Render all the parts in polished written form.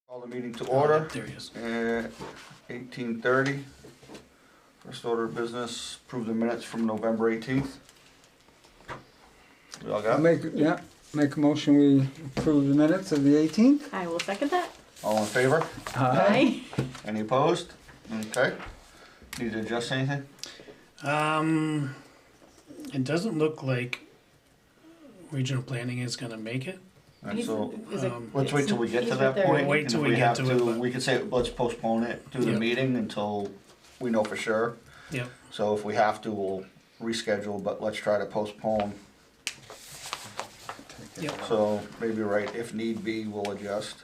Call the meeting to order. There he is. 18:30. First order of business, approve the minutes from November 18th. We all got it? Make a motion we approve the minutes of the 18th. I will second that. All in favor? Aye. Any opposed? Okay. Need to adjust anything? It doesn't look like regional planning is gonna make it. And so, Is it- let's wait till we get to he's that right there. point. Wait and till if we get have to it, but- We could say, let's postpone it to the Yeah. meeting until we know for sure. Yep. So if we have to, we'll reschedule, but let's try to postpone. Yep. So maybe right, if need be, we'll adjust.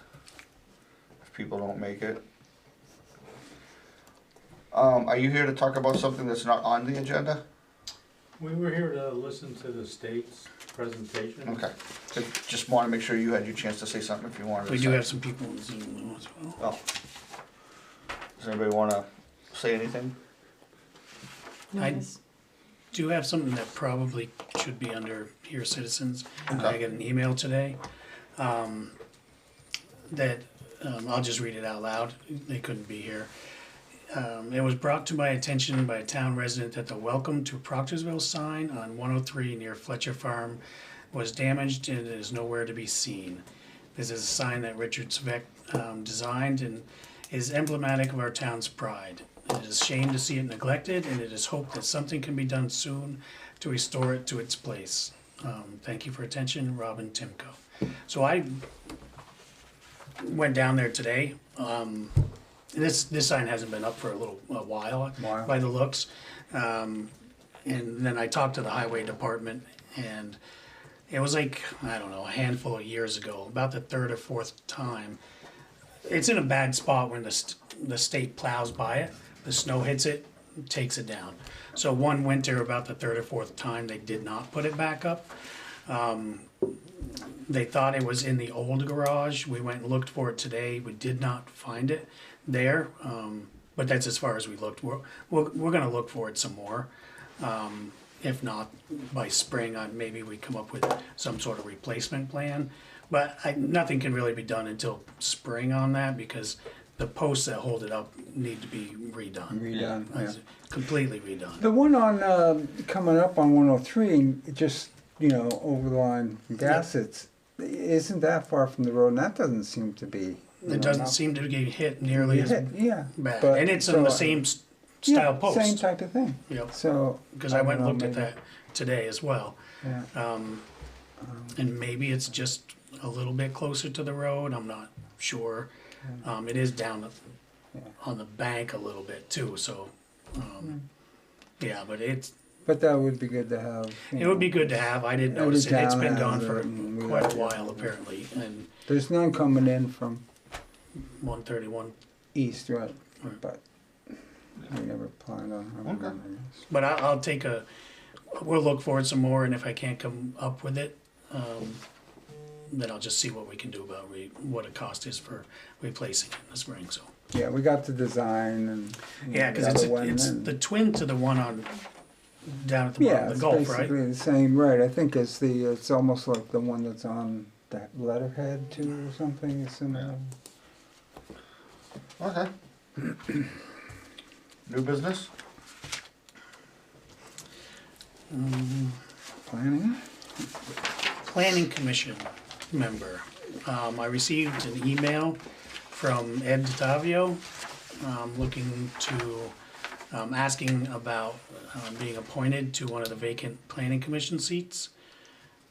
If people don't make it. Are you here to talk about something that's not on the agenda? We were here to listen to the state's presentation. Okay. Just want to make sure you had your chance to say something if you wanted to We say. do have some people on Zoom though as well. Oh. Does anybody want to say anything? No, I- it's- Do have something that probably should be under here, citizens. I Okay. got an email today, that, I'll just read it out loud. They couldn't be here. It was brought to my attention by a town resident that the welcome to Proctorsville sign on 103 near Fletcher Farm was damaged and is nowhere to be seen. This is a sign that Richard Sveck designed and is emblematic of our town's pride. It is a shame to see it neglected, and it is hoped that something can be done soon to restore it to its place. Thank you for attention, Robin Timko. So I went down there today. This sign hasn't been up for a while by the looks. And then I talked to the highway department, and it was like, I don't know, a handful of years ago, about the third or fourth time. It's in a bad spot when the state plows by it, the snow hits it, takes it down. So one winter, about the third or fourth time, they did not put it back up. They thought it was in the old garage. We went and looked for it today. We did not find it there, but that's as far as we looked. We're gonna look for it some more. If not, by spring, maybe we come up with some sort of replacement plan. But nothing can really be done until spring on that, because the posts that hold it up need to be redone. Completely redone. The one on, coming up on 103, just, over the line from Gassett's, isn't that far from the road, and that doesn't seem to be. It doesn't seem to get hit nearly as Yeah. bad. but- And it's so, in the same style post. Same type of thing. Yep. So. Because I went and don't looked know, at that today as well. Yeah. And maybe it's just a little bit closer to the road, I'm not sure. It is down on the bank a little bit too, so, yeah, but But that would be good to have. it would be good to have. I didn't Every notice it. It's town been has gone it, for and we quite got a it. while apparently, and There's none coming in from 131. east, right? Right. But we never planned on having Okay. one, I guess. But we'll look for it some more, and if I can't come up with it, then I'll just see what we can do about what a cost is for replacing it in the spring, so. Yeah, we got the design and. Yeah, the because other one, it's and- the twin to the one on, down at the bottom Yeah, of it's the Gulf, right? basically the same, right, I think it's almost like the one that's on that letterhead too or something, it's similar. Okay. New business? Planning? Planning Commission member. I received an email from Ed Tavio, looking to, asking about being appointed to one of the vacant Planning Commission seats.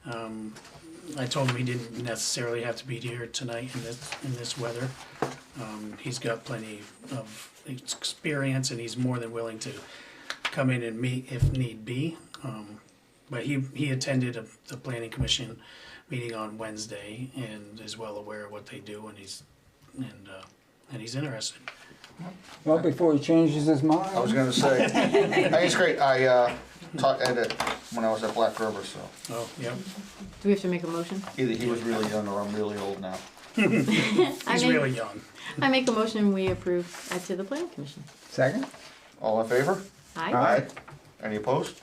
I told him he didn't necessarily have to be here tonight in this weather. He's got plenty of experience, and he's more than willing to come in and meet if need be. But he attended the Planning Commission meeting on Wednesday and is well aware of what they do, and he's interested. Well, before he changes his mind. I was gonna say, I think it's great. I taught Ed it when I was at Black River, so Oh, yeah. Do we have to make a motion? either he was really young or I'm really old now. He's really young. I make a motion, we approve Ed to the planning commission. Second? All in favor? Aye. Any opposed?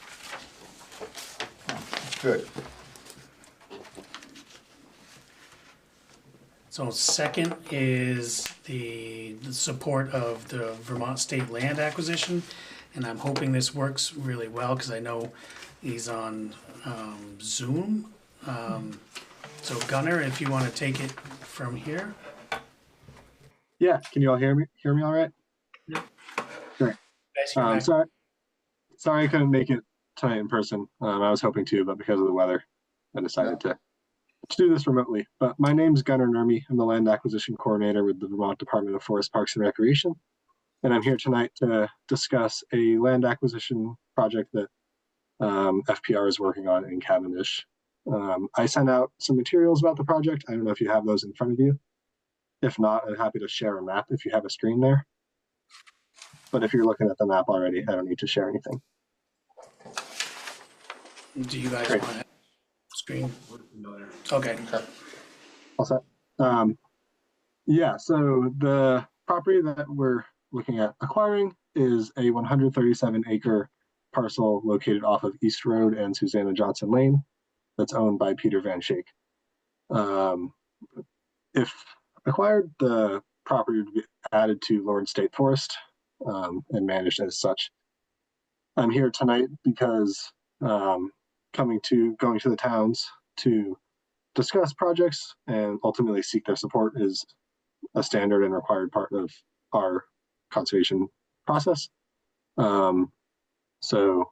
Good. So second is the support of the Vermont State Land Acquisition. And I'm hoping this works really well because I know he's on Zoom. So Gunnar, if you want to take it from here. Yeah, can you all hear me? Hear me all right? Great. Guys, you're back. Sorry I couldn't make it tonight in person. I was hoping to, but because of the weather, I decided to do this remotely. But my name's Gunnar Nurmi. I'm the Land Acquisition Coordinator with the Vermont Department of Forest, Parks, and Recreation. And I'm here tonight to discuss a land acquisition project that FPR is working on in Cavendish. I sent out some materials about the project. I don't know if you have those in front of you. If not, I'm happy to share a map if you have a screen there. But if you're looking at the map already, I don't need to share anything. Do you guys Great. want to screen? Okay. All set. Yeah, so the property that we're looking at acquiring is a 137-acre parcel located off of East Road and Susanna Johnson Lane that's owned by Peter Van Schaik. If acquired, the property would be added to Lord State Forest and managed as such. I'm here tonight because going to the towns to discuss projects and ultimately seek their support is a standard and required part of our conservation process. So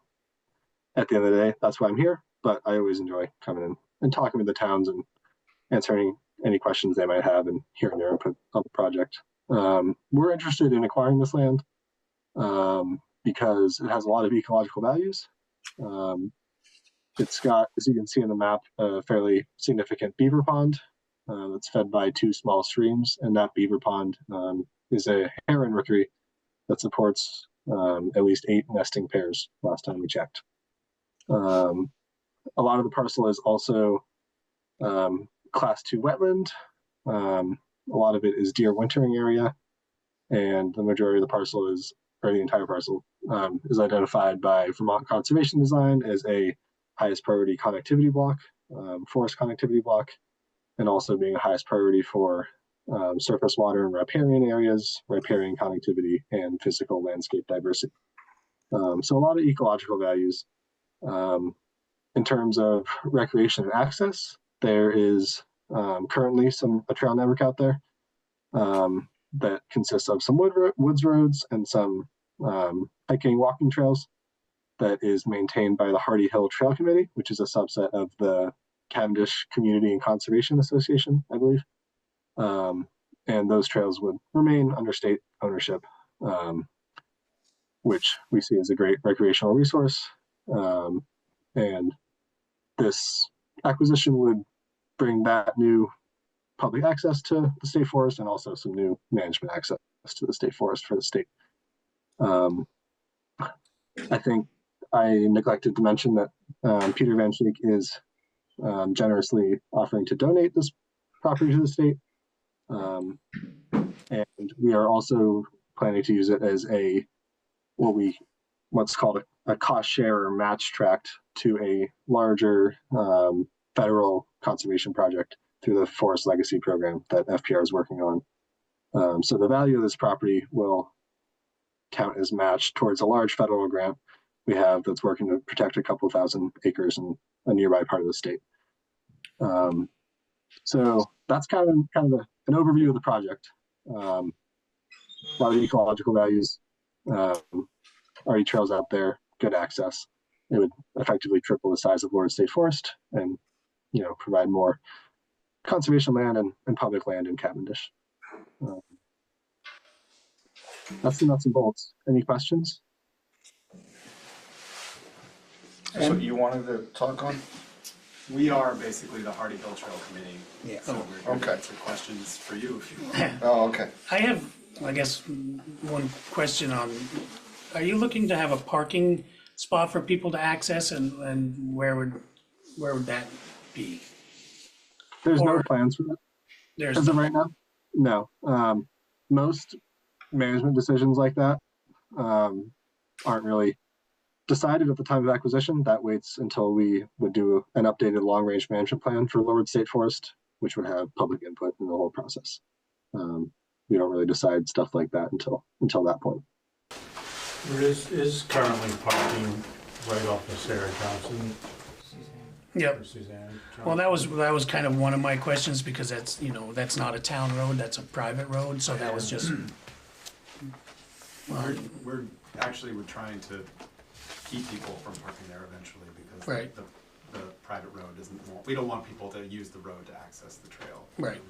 at the end of the day, that's why I'm here, but I always enjoy coming in and talking with the towns and answering any questions they might have and hearing their input on the project. We're interested in acquiring this land because it has a lot of ecological values. It's got, as you can see on the map, a fairly significant beaver pond that's fed by two small streams, and that beaver pond is a heron rookery that supports at least 8 nesting pairs last time we checked. A lot of the parcel is also class 2 wetland. A lot of it is deer wintering area, and the majority of the parcel is, or the entire parcel, is identified by Vermont Conservation Design as a highest priority connectivity block, forest connectivity block, and also being a highest priority for surface water and riparian areas, riparian connectivity, and physical landscape diversity. So a lot of ecological values. In terms of recreation and access, there is currently a trail network out there that consists of some woods roads and some hiking, walking trails that is maintained by the Hardy Hill Trail Committee, which is a subset of the Cavendish Community and Conservation Association, I believe. And those trails would remain under state ownership, which we see as a great recreational resource. And this acquisition would bring that new public access to the state forest and also some new management access to the state forest for the state. I think I neglected to mention that Peter Van Schaik is generously offering to donate this property to the state. And we are also planning to use it as what's called a cost share or match tract to a larger federal conservation project through the Forest Legacy Program that FPR is working on. So the value of this property will count as matched towards a large federal grant we have that's working to protect a couple thousand acres in a nearby part of the state. So that's kind of an overview of the project. A lot of ecological values, already trails out there, good access. It would effectively triple the size of Lord State Forest and, provide more conservation land and public land in Cavendish. That's the nuts and bolts. Any questions? That's what you wanted to talk on? We are basically the Hardy Hill Trail Committee. Yeah. So we're here Okay. to answer questions for you if you want. Oh, okay. I have, I guess, one question on, are you looking to have a parking spot for people to access and where would that be? There's no Or- plans for that. There's As of right now, no. Most management decisions like that aren't really decided at the time of acquisition. That waits until we would do an updated long-range management plan for Lower State Forest which would have public input in the whole process. We don't really decide stuff like that until that point. There is currently parking right off of Sarah Johnson. Yep. Or Suzanne Johnson. Well, that was kind of one of my questions, because that's, you know, that's not a town road, that's a private road, so that was just, We're trying to keep people from parking there eventually because Right. the private road we don't want people to use the road to access the trail. right.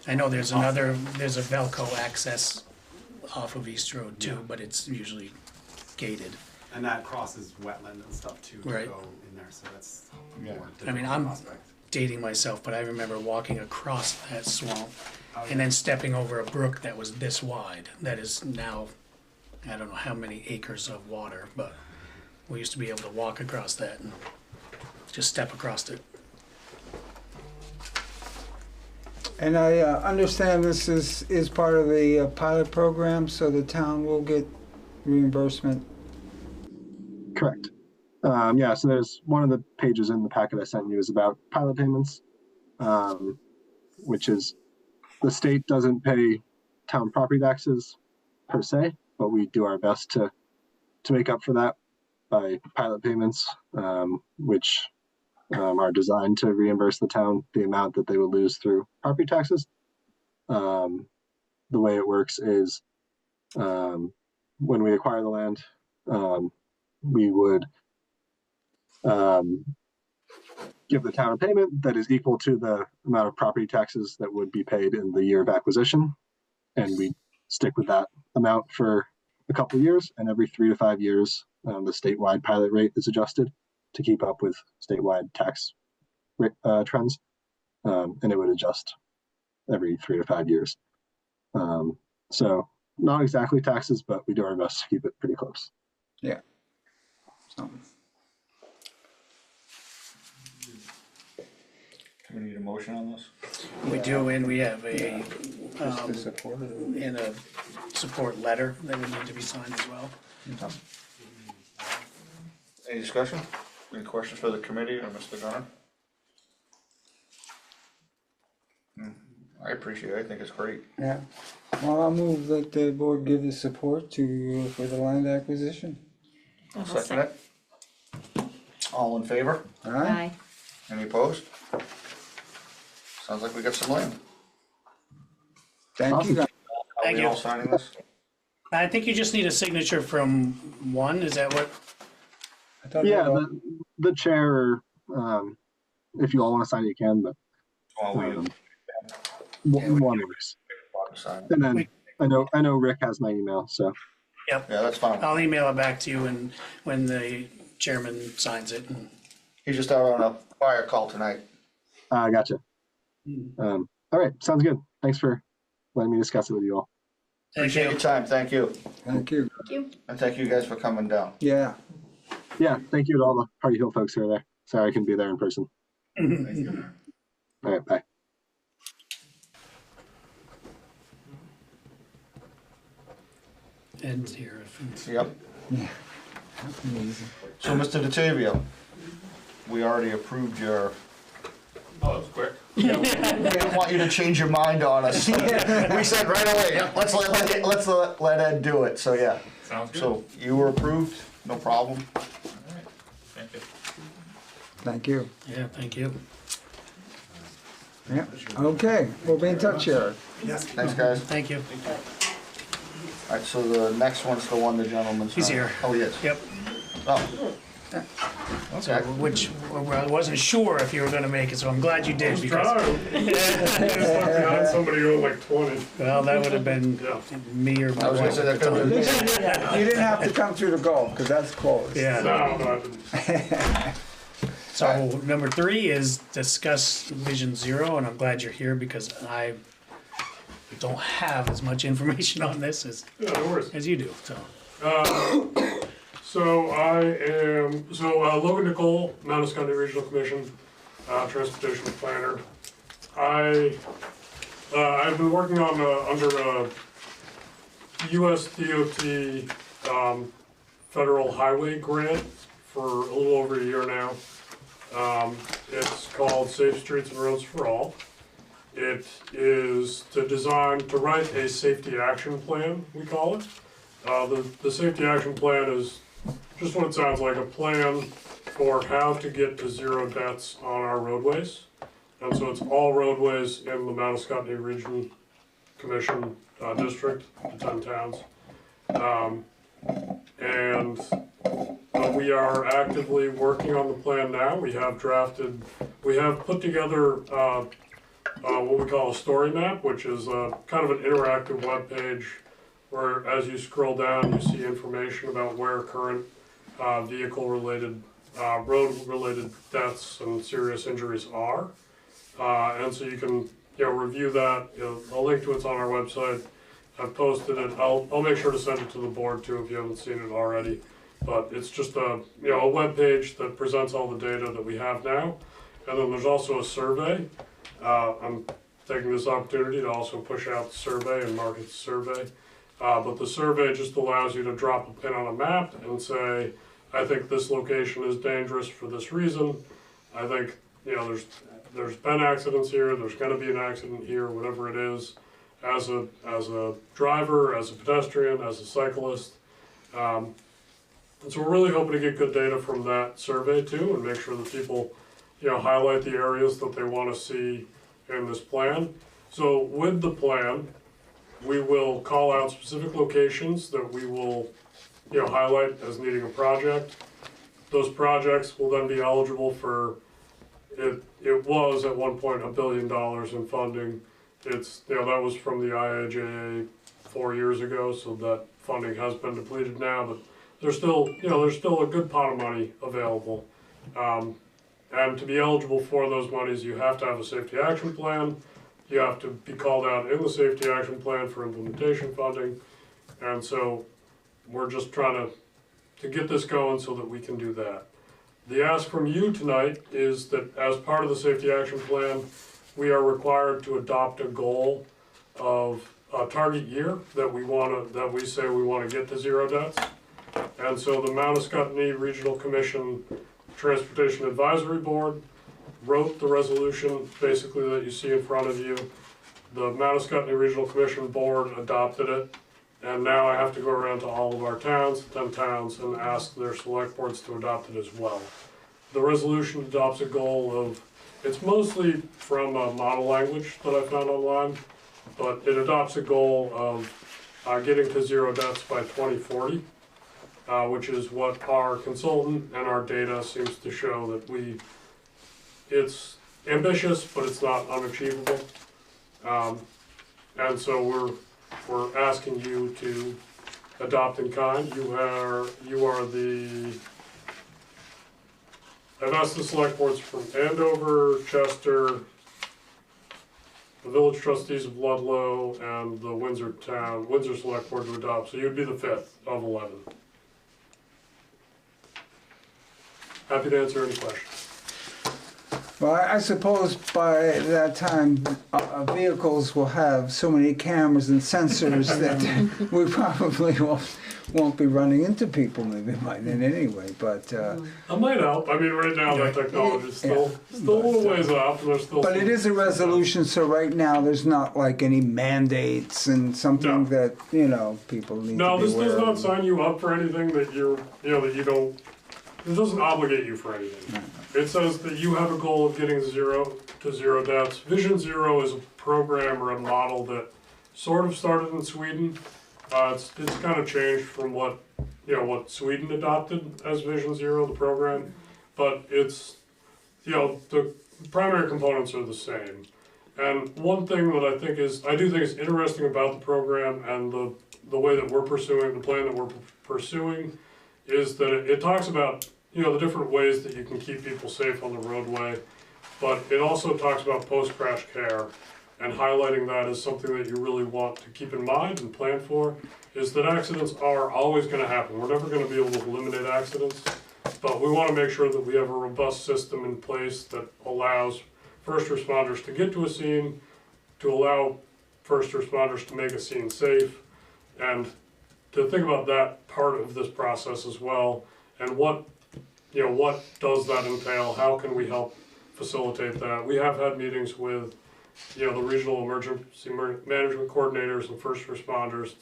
I know there's a Velco access off of East Road too, Yeah. but it's usually gated. And that crosses wetland and stuff too to Right. go in there, so that's Yeah. more I mean, difficult I'm prospect. dating myself, but I remember walking across that swamp Oh, yeah. and then stepping over a brook that was this wide, that is now, I don't know how many acres of water, but we used to be able to walk across that and just step across it. And I understand this is part of the pilot program, so the town will get reimbursement. Correct. Yeah, so there's one of the pages in the packet I sent you is about pilot payments, which is the state doesn't pay town property taxes per se, but we do our best to make up for that by pilot payments, which are designed to reimburse the town the amount that they would lose through property taxes. The way it works is when we acquire the land, we would give the town a payment that is equal to the amount of property taxes that would be paid in the year of acquisition. And we stick with that amount for a couple of years, and every 3 to 5 years, the statewide pilot rate is adjusted to keep up with statewide tax trends. And it would adjust every 3 to 5 years. So not exactly taxes, but we do our best to keep it pretty close. Yeah. So, Do we need a motion on this? We do, and we have a, just to support it. and a support letter that would need to be signed as well. Any discussion? Any questions for the committee or Mr. Gunner? I appreciate it, I think it's great. Yeah. Well, I'll move that the board give the support for the land acquisition. I'll second it. All in favor? All right? Aye. Any opposed? Sounds like we got some land. Thank you. Are Thank we you. all signing this? I think you just need a signature from one, is that what? I thought Yeah, we all- the chair, if you all want to sign it, you can, but Well, we one works. sign it. And then I know Rick has my email, so Yeah, that's fine. I'll email it back to you and when the chairman signs it. He's just out on a fire call tonight. I gotcha. All right, sounds good. Thanks for letting me discuss it with you all. Thank Appreciate you. your time, thank you. Thank you. Thank you. And thank you guys for coming down. Yeah. Yeah, thank you to all the Hardy Hill folks who are there. Sorry I couldn't be there in person. All right, bye. Ed's here. Yep. Amazing. So, Mr. DeTavio, we already approved your, Oh, that was quick. we didn't want you to change your mind on us. We said right away, yep, let's let Ed do it, so yeah. Sounds good. So you were approved, no problem. All right, thank you. Thank you. Yeah, thank you. Yeah. Okay. We'll be in touch, Eric. Thanks, guys. Thank you. All right, so the next one's the one the gentleman's. He's not- here. Oh, he is? Yep. Oh. So, Okay. which, I wasn't sure if you were gonna make it, so I'm glad you did, because, Somebody wrote like 20. well, that would have been me or my I was gonna wife say at that the could time. have been. You didn't have to come through the Gulf, because that's closed. Yeah. No, no. So number 3 is discuss Vision Zero, and I'm glad you're here because I don't have as much information on this Yeah, no worries. as you do, so. So Logan Nicole, Manus County Regional Commission, Transportation Planner. I've been working on under a US DOT federal highway grant for a little over a year now. It's called Safe Streets and Roads for All. It is to write a safety action plan, we call it. The safety action plan is just what it sounds like, a plan for how to get to zero deaths on our roadways. And so it's all roadways in the Mount Scottney Region Commission district, the 10 towns. We are actively working on the plan now. We have put together what we call a story map, which is kind of an interactive web page where as you scroll down, you see information about where current vehicle-related, road-related deaths and serious injuries are. And so you can review that. A link to it's on our website. I've posted it. I'll make sure to send it to the board too if you haven't seen it already. But it's just a web page that presents all the data that we have now. And then there's also a survey. I'm taking this opportunity to also push out the survey and market the survey. But the survey just allows you to drop a pin on a map and say, I think this location is dangerous for this reason. I think there's been accidents here. There's going to be an accident here, whatever it is. As a driver, as a pedestrian, as a cyclist. And so we're really hoping to get good data from that survey too, and make sure that people, highlight the areas that they want to see in this plan. So with the plan, we will call out specific locations that we will, highlight as needing a project. Those projects will then be eligible for, it was at one point $1 billion in funding. It's, that was from the IIJA 4 years ago, so that funding has been depleted now, but there's still a good pot of money available. And to be eligible for those monies, you have to have a safety action plan. You have to be called out in the safety action plan for implementation funding. And so we're just trying to get this going so that we can do that. The ask from you tonight is that as part of the safety action plan, we are required to adopt a goal of a target year that we say we want to get to zero deaths. And so the Mount Scottney Regional Commission Transportation Advisory Board wrote the resolution basically that you see in front of you. The Mount Scottney Regional Commission Board adopted it, and now I have to go around to all of our towns, 10 towns, and ask their select boards to adopt it as well. The resolution adopts a goal of, it's mostly from a model language that I found online, but it adopts a goal of getting to zero deaths by 2040, which is what our consultant and our data seems to show that it's ambitious, but it's not unachievable. And so we're asking you to adopt in kind. I've asked the select boards from Andover, Chester, the village trustees of Ludlow, and the Windsor Select Board to adopt. So you'd be the 5th of 11. Happy to answer any questions. Well, I suppose by that time, vehicles will have so many cameras and sensors that we probably won't be running into people maybe by then anyway, but... That might help. I mean, right now that technology is still a little ways off. And there's still but it is a resolution, so right now there's not like any mandates and something that, people need to be aware of. No, this does not sign you up for anything that that you don't... It doesn't obligate you for anything. It says that you have a goal of getting zero deaths. Vision Zero is a program or a model that sort of started in Sweden. It's kind of changed from what Sweden adopted as Vision Zero, the program, but it's the primary components are the same. And one thing that I do think is interesting about the program and the way that we're pursuing the plan that we're pursuing is that it talks about the different ways that you can keep people safe on the roadway, but it also talks about post-crash care, and highlighting that as something that you really want to keep in mind and plan for, is that accidents are always going to happen. We're never going to be able to eliminate accidents, but we want to make sure that we have a robust system in place that allows first responders to get to a scene, to allow first responders to make a scene safe, and to think about that part of this process as well, and what does that entail? How can we help facilitate that? We have had meetings with the regional emergency management coordinators and first responders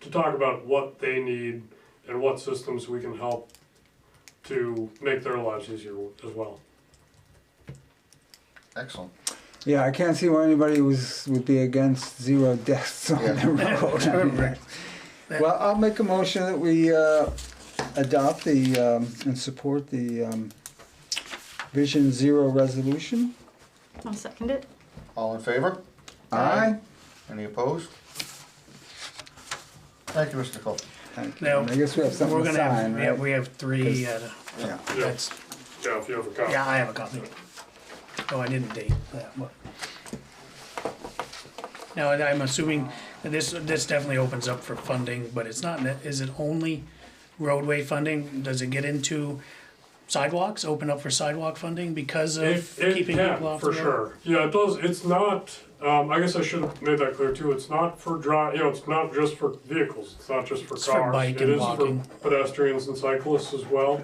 to talk about what they need and what systems we can help to make their lives easier as well. Excellent. Yeah, I can't see why anybody would be against 0 deaths on the road. I mean, well, I'll make a motion that we adopt and support the Vision Zero resolution. I'll second it. All in favor? Aye. Any opposed? Thank you, Mr. Nicole. Thank you. Now, And I guess we have something We're to gonna sign, have, yeah, right? we have 3, Yeah. Yeah, that's, yeah, if you have a copy. yeah, I have a copy. Oh, I didn't date that, but. Now, I'm assuming that this definitely opens up for funding, but it's not, is it only roadway funding? Does it get into sidewalks, open up for sidewalk funding because of It keeping can, people off the for road? sure. Yeah, it does. It's not, I guess I should have made that clear too. It's not for it's not just for vehicles. It's not just for It's cars. for bike It and is walking. for pedestrians and cyclists as well.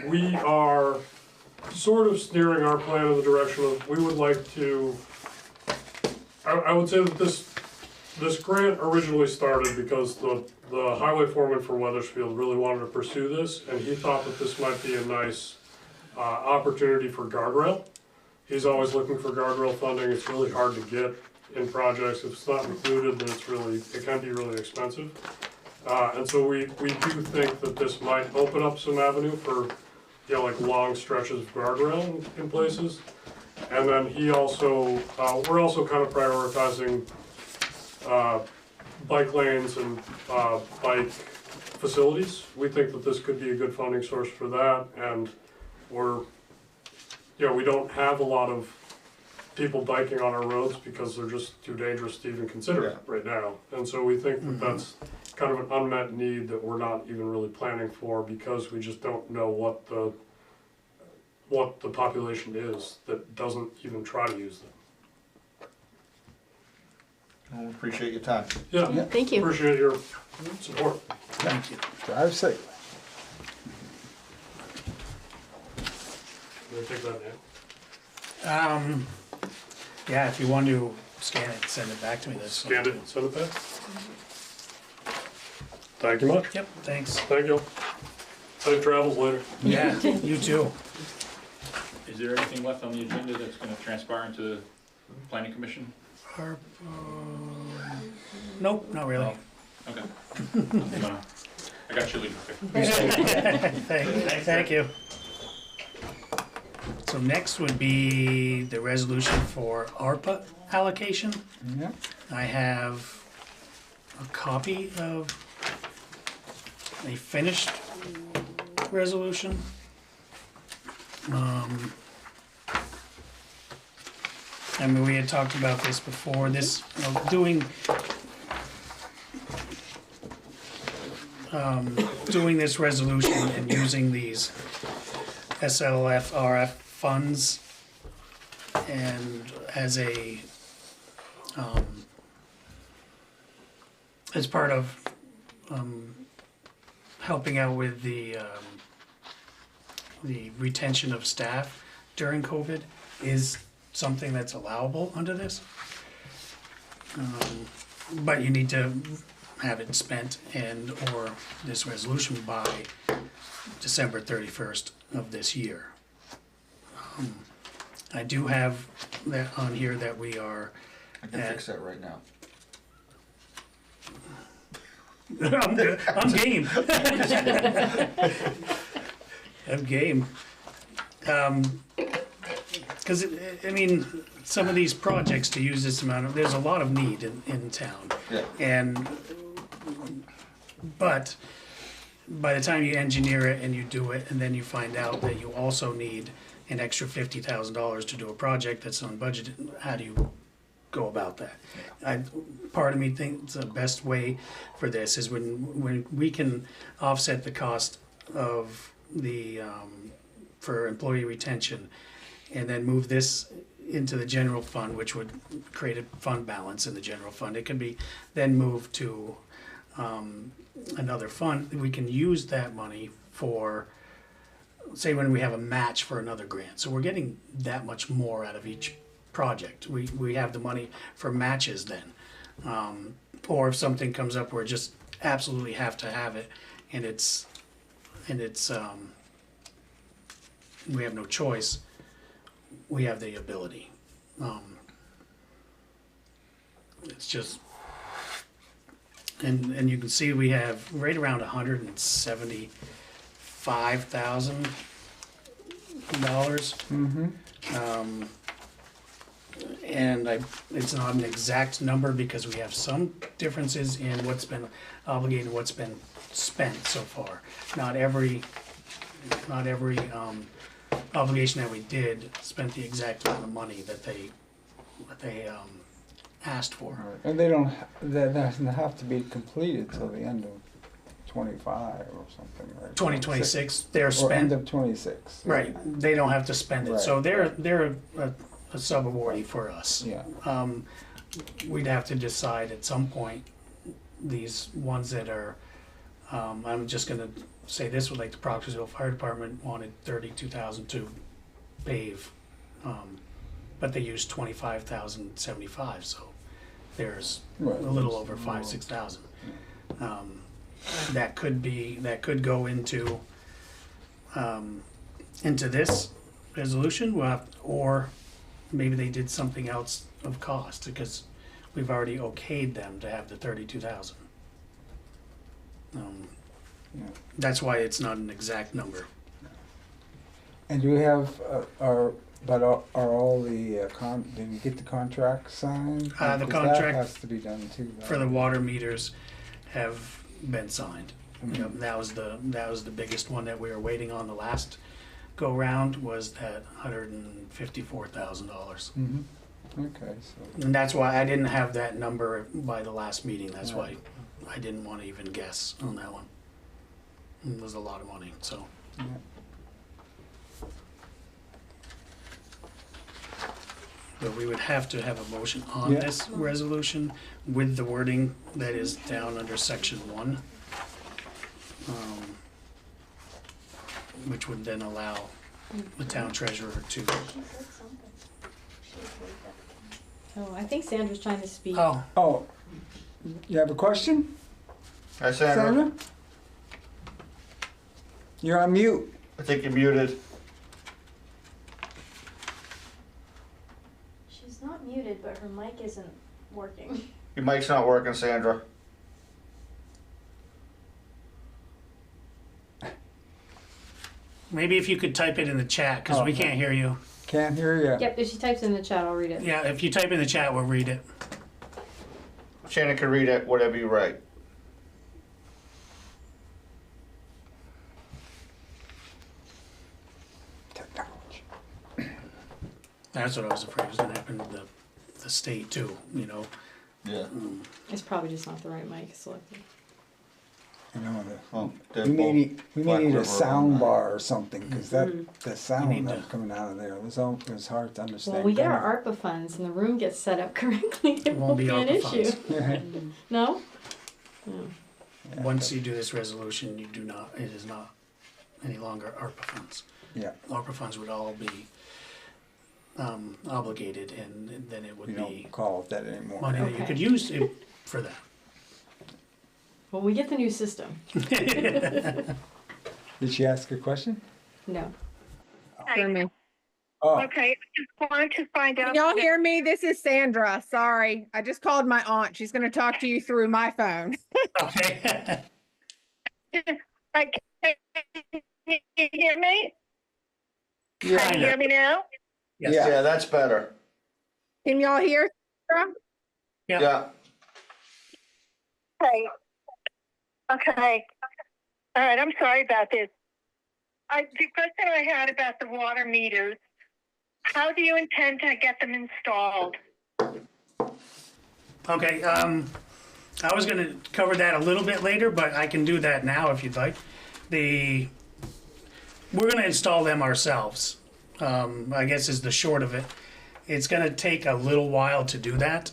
We are sort of steering our plan in the direction of, we would like to, I would say that this grant originally started because the highway foreman for Weathersfield really wanted to pursue this, and he thought that this might be a nice opportunity for guardrail. He's always looking for guardrail funding. It's really hard to get in projects. If it's not included, then it can be really expensive. And so we do think that this might open up some avenue for, like long stretches of guardrail in places. And then he also, we're also kind of prioritizing bike lanes and bike facilities. We think that this could be a good funding source for that, and we don't have a lot of people biking on our roads because they're just too dangerous to even consider it right now. And so we think that that's kind of an unmet need that we're not even really planning for, because we just don't know what the population is that doesn't even try to use them. Well, appreciate your time. Yeah, Thank you. appreciate your support. Thank you. Drive safe. Can I take that now? Yeah, if you want to scan it, send it back to me, that's fine. Scanned it and sent it back. Thank you much. Yep, thanks. Thank you. Safe travels later. Yeah, you too. Is there anything left on the agenda that's gonna transpire into the planning commission? Nope, not really. Okay. I got you leaving. Thank you. So next would be the resolution for ARPA allocation. Yeah. I have a copy of a finished resolution. I mean, we had talked about this before, doing this resolution and using these SLFRF funds and as part of helping out with the retention of staff during COVID is something that's allowable under this. But you need to have it spent or this resolution by December 31st of this year. I do have that on here that we are I can fix that right now. I'm game. I'm game. Because, I mean, some of these projects to use this amount of, there's a lot of need in town. Yeah. But by the time you engineer it and you do it, and then you find out that you also need an extra $50,000 to do a project that's unbudgeted, how do you go about that? Part of me thinks the best way for this is when we can offset the cost of for employee retention, and then move this into the general fund, which would create a fund balance in the general fund. It can be then moved to another fund. We can use that money for, say, when we have a match for another grant. So we're getting that much more out of each project. We have the money for matches then. Or if something comes up where just absolutely have to have it, and it's, we have no choice, we have the ability. It's just, and you can see we have right around $175,000. And it's not an exact number because we have some differences in what's been obligated and what's been spent so far. Not every obligation that we did spent the exact amount of money that they asked for. And that doesn't have to be completed till the end of 25 or something, right? 2026, they're Or end spent, of 26. right, they don't have to spend it, so Right. they're a sub-awardee for us. Yeah. We'd have to decide at some point, these ones that are, I'm just gonna say this, would like the Proctorsville Fire Department wanted 32,000 to pave, but they used 25,075, so there's a Right. little over 6,000. That could go into this resolution, or maybe they did something else of cost, because we've already okayed them to have the 32,000. Yeah. That's why it's not an exact number. And do we have, are all the, did we get the contract signed? The Because contract that has to be done too. For the water meters have been signed. Mhm. You know, that was the biggest one that we were waiting on the last go round, was that $154,000. Mhm. Okay, so, And that's why I didn't have that number by the last meeting, that's why I didn't wanna even guess on that one. It was a lot of money, so. yeah. But we would have to have a motion on Yeah. this resolution with the wording that is down under section 1. Which would then allow the town treasurer to, Oh, I think Sandra's trying to speak. Oh, you have a question, Hi, Sandra. Sandra? You're on mute. I think you're muted. She's not muted, but her mic isn't working. Your mic's not working, Sandra. maybe if you could type it in the chat, because we Okay. can't hear you. Can't hear you. Yep, if she types in the chat, I'll read it. Yeah, if you type in the chat, we'll read it. Shannon can read it, whatever you write. Technology. That's what I was afraid was gonna happen to the state too, you know? Yeah. It's probably just not the right mic selected. You know, Well, they're we may both need, Black a River sound on bar or something, because the need sound to- that's coming out of there, it was hard to understand. Well, we get our ARPA funds and the room gets set up correctly, it won't be an ARPA issue. funds. No? No. Once you do this resolution, it is not any longer ARPA funds. Yeah, ARPA funds would all be obligated, and then it would we be don't call it that anymore. money that you Okay. could use for that. When we get the new system. Did she ask a question? No. For me. Oh, Okay, just wanted to find out. Can y'all hear me? This is Sandra. Sorry. I just called my aunt. She's going to talk to you through my phone. Okay. Like, can you hear me? Can you Kinda. hear me now? Yes. Yeah. Yeah, that's better. Can y'all hear? Sandra? Yeah. Yeah. Okay. Okay. All right, I'm sorry about this. The question I had about the water meters, how do you intend to get them installed? Okay, I was gonna cover that a little bit later, but I can do that now if you'd like. We're gonna install them ourselves, I guess is the short of it. It's gonna take a little while to do that.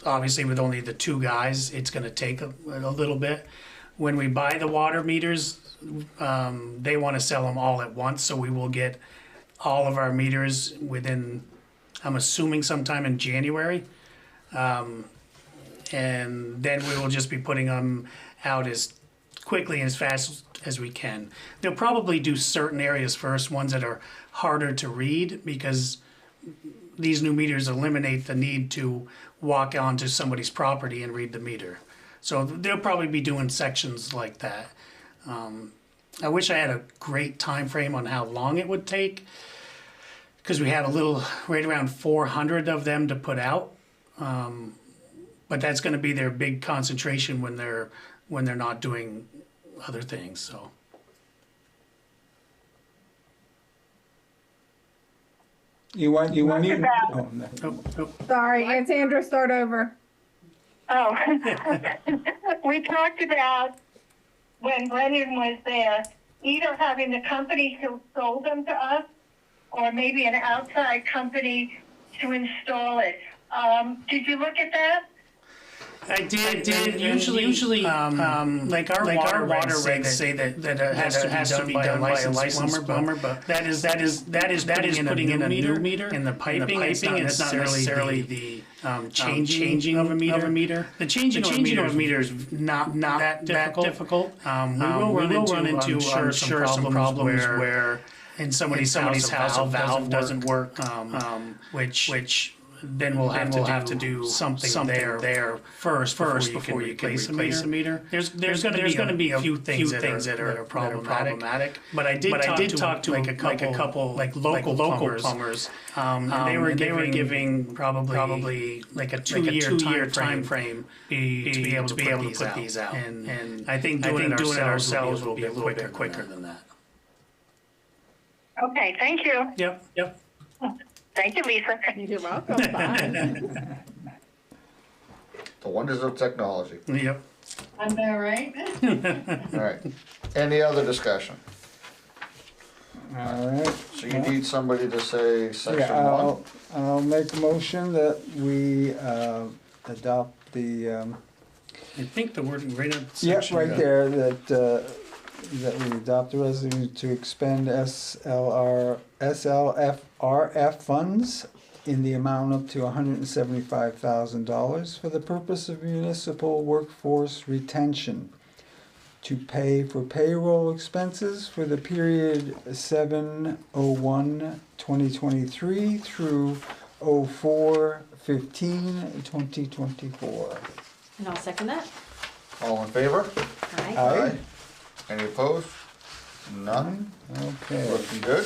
Obviously with only the 2 guys, it's gonna take a little bit. When we buy the water meters, they wanna sell them all at once, so we will get all of our meters within, I'm assuming sometime in January. And then we will just be putting them out as quickly and as fast as we can. They'll probably do certain areas first, ones that are harder to read, because these new meters eliminate the need to walk onto somebody's property and read the meter. So they'll probably be doing sections like that. I wish I had a great time frame on how long it would take, because we had right around 400 of them to put out. But that's going to be their big concentration when they're not doing other things. So. You want me? About- Oh, no. Oh. Sorry, Aunt Sandra, start over. Oh, we talked about when Brendan was there, either having the company who sold them to us, or maybe an outside company to install it. Did you look at that? I did. Usually, like our water regs say that it has to be done by a licensed plumber, but that is putting in a new meter in the piping. It's not necessarily the changing of a meter. The changing of a meter is not that difficult. We will run into some problems where in somebody's house a valve doesn't work, which then we'll have to do something there first before you can replace a meter. There's going to be a few things that are problematic. But I did talk to like a couple like local plumbers. And they were giving probably like a two-year time frame to be able to put these out. And I think doing it ourselves will be a little bit quicker than that. Okay, thank you. Yep. Thank you, Lisa. You're welcome. Bye. The wonders of technology. Yep. I know, right? All right. Any other discussion? All right. So you need somebody to say section Yeah, one? I'll make a motion that we adopt the, I think the wording right up yeah, section. right there, that we adopt the resolution to expend SLFRF funds in the amount up to $175,000 for the purpose of municipal workforce retention, to pay for payroll expenses for the period 7/01/2023 through 04/15/2024. And I'll second that. All in favor? Aye. Aye. Any opposed? None? Okay, Looking good?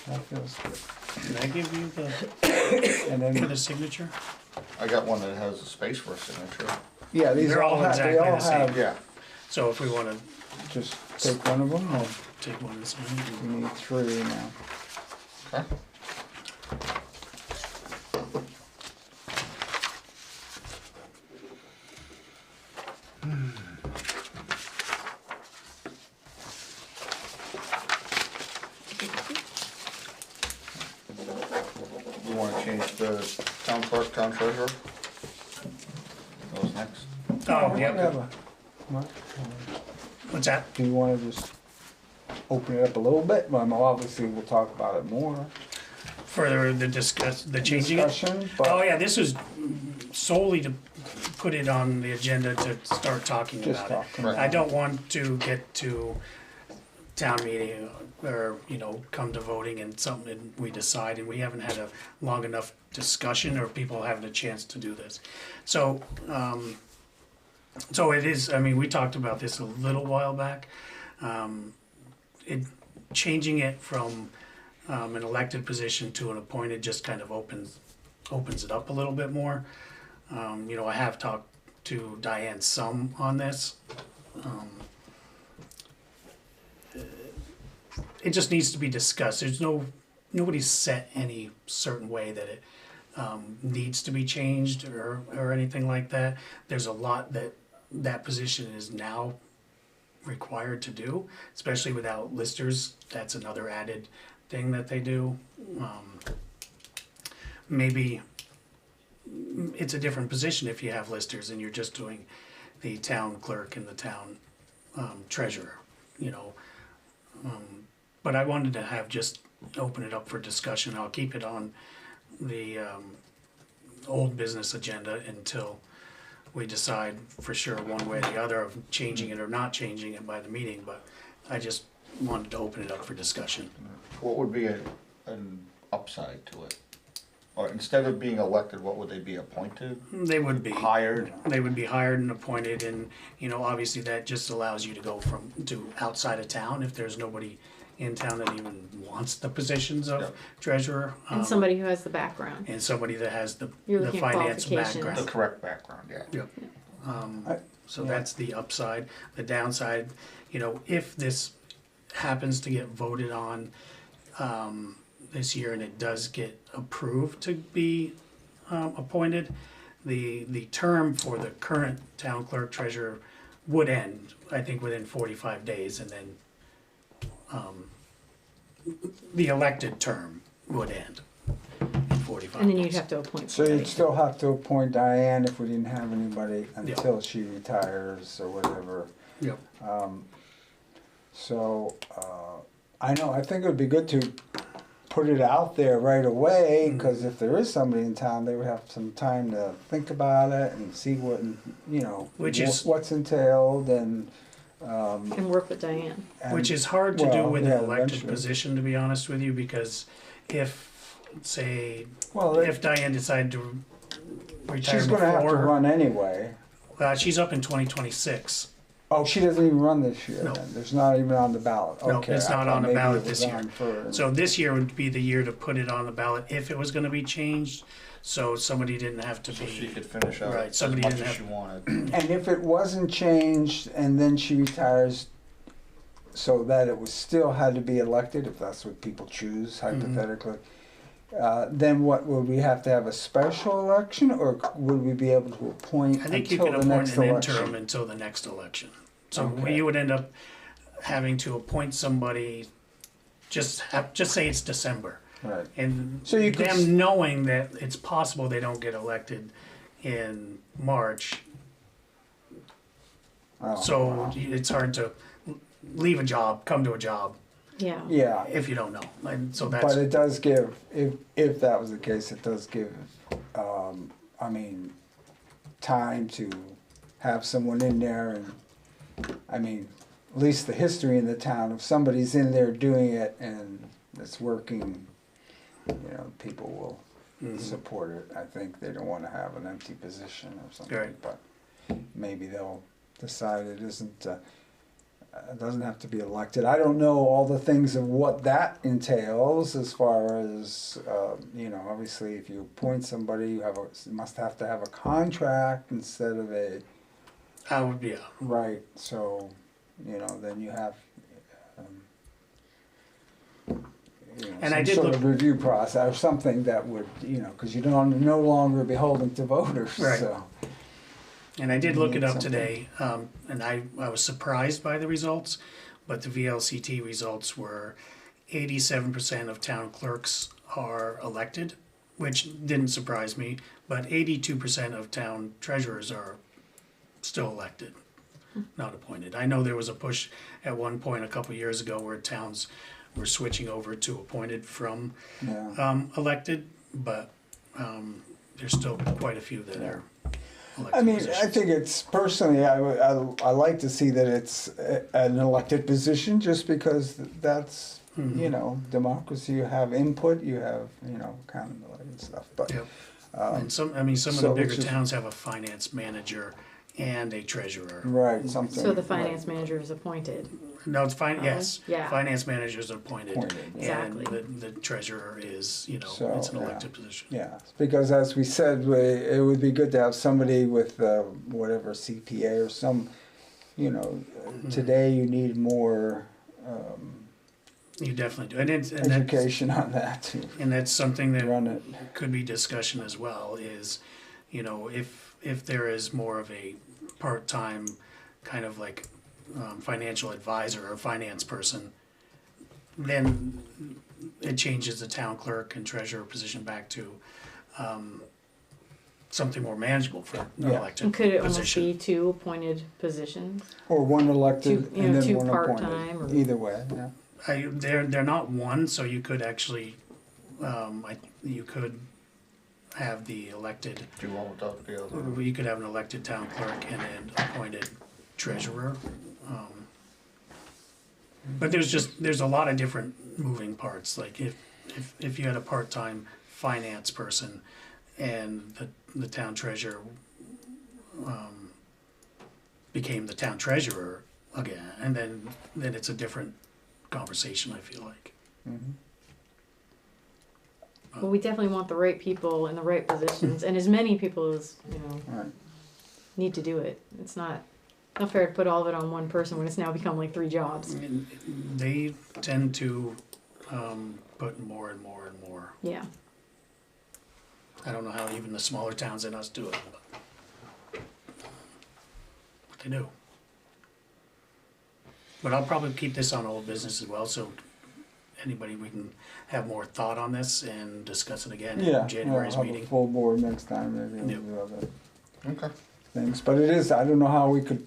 that feels good. Can I give you the And then, the signature? I got one that has a space for a signature. yeah, these They're all all have, they exactly all the same. have, Yeah. So if we want to just take one of them, or take one this one. we need three now. Okay. You want to change the town clerk, town treasurer? Those next. Oh, yeah. Whatever. What? What's that? Do you wanna just open it up a little bit? Well, obviously, we'll talk about it more. Further the changing it? Discussion, Oh, but yeah, this was solely to put it on the agenda to start talking just about it. talking. Right. I don't want to get to town meeting or, come to voting and something we decide and we haven't had a long enough discussion or people having a chance to do this. So, so it is, we talked about this a little while back. Changing it from an elected position to an appointed just kind of opens it up a little bit more. I have talked to Diane some on this. It just needs to be discussed. Nobody's set any certain way that it needs to be changed or anything like that. There's a lot that position is now required to do, especially without listers. That's another added thing that they do. Maybe it's a different position if you have listers and you're just doing the town clerk and the town treasurer, But I wanted to have just open it up for discussion. I'll keep it on the old business agenda until we decide for sure one way or the other of changing it or not changing it by the meeting, but I just wanted to open it up for discussion. What would be an upside to it? Or instead of being elected, what would they be appointed? They would be. Hired? They would be hired and appointed, and, you know, obviously that just allows you to go to outside of town if there's nobody in town that even wants the positions of Yep. treasurer. And somebody who has the background. And somebody that has You're the looking at finance qualifications. background. The correct background, yeah. Yep. So Yeah. that's the upside. The downside, you know, if this happens to get voted on this year and it does get approved to be appointed, the term for the current town clerk treasurer would end, I think, within 45 days, and then the elected term would end in 45 And then days. you'd have to appoint So somebody. you'd still have to appoint Diane if we didn't have anybody until she retires or whatever. Yep. I think it would be good to put it out there right away, because if there is somebody in town, they would have some time to think about it and see what, you know, what's entailed and. And work with Diane. Which is hard to do well, with yeah, an elected eventually. position, to be honest with you, because if, say, Well, if Diane decided to retire she's gonna have to before, run anyway. she's up in 2026. Oh, she doesn't even run this year No. then? There's not even on the ballot? No, Okay, it's I not thought on the maybe ballot it was this year. on for- So this year would be the year to put it on the ballot if it was gonna be changed, so somebody didn't have to So she be, could finish out Right, as somebody much didn't as have- she wanted. And if it wasn't changed and then she retires, so that it was still had to be elected, if that's what people choose hypothetically, then what, would we have to have a special election, or would we be able to appoint I think you until can the appoint next an election? interim until the next election. So Okay. you would end up having to appoint somebody, just say it's December. Right. And So you could them knowing that it's possible they don't get elected in March, Oh, so wow. it's hard to leave a job, come to a job, Yeah. Yeah, if you don't know. And so but that's, it does give, if that was the case, it does give, time to have someone in there and, at least the history in the town, if somebody's in there doing it and it's working, people will support it. I think they don't wanna have an empty position or something, Right. but maybe they'll decide it isn't, doesn't have to be elected. I don't know all the things of what that entails as far as, obviously if you appoint somebody, you must have to have a contract instead of a, I would, yeah. right, so, then you have, And I some did sort look- of review process or something that would, because you don't, no longer beholden to voters, Right. so. And I did You look need it up something. today, and I was surprised by the results, but the VLCT results were 87% of town clerks are elected, which didn't surprise me, but 82% of town treasurers are still elected, not appointed. I know there was a push at one point a couple years ago where towns were switching over to appointed from Yeah. elected, but there's still quite a few that are elected I mean, positions. I think it's personally, I like to see that it's an elected position, just because that's, democracy. You have input, you have, accountability and stuff. But Yep. And some of so the bigger which is- towns have a finance manager and a treasurer. right, something. So the finance manager is appointed. No, it's yes. Yeah. Finance manager is appointed. Appointed, Exactly. And the treasurer is, So, it's an yeah. elected position. Yeah, because as we said, it would be good to have somebody with whatever CPA or some, today you need more You definitely do. And education on that to that's something that run it. could be discussion as well is, if there is more of a part-time kind of like financial advisor or finance person, then it changes the town clerk and treasurer position back to something more manageable for an Yeah. elected And could it almost position. be two appointed positions? Or one elected Two- and then two one part-time appointed. or- Either way, yeah. They're not one, so you could actually, you could have the elected, Do one without the other. you could have an elected town clerk and an appointed treasurer. But there's a lot of different moving parts, like if you had a part-time finance person and the town treasurer became the town treasurer again, and then it's a different conversation, I feel like. Well, we definitely want the right people in the right positions, and as many people as, Right. need to do it. It's not fair to put all of it on one person when it's now become like 3 jobs. And they tend to put more and more and more. Yeah. I don't know how even the smaller towns than us do it, but they do. But I'll probably keep this on old business as well, so anybody, we can have more thought on this and discuss it again Yeah, in January's we'll have meeting. a full board next time, maybe we'll Yep. do other Okay. things. But it is, I don't know how we could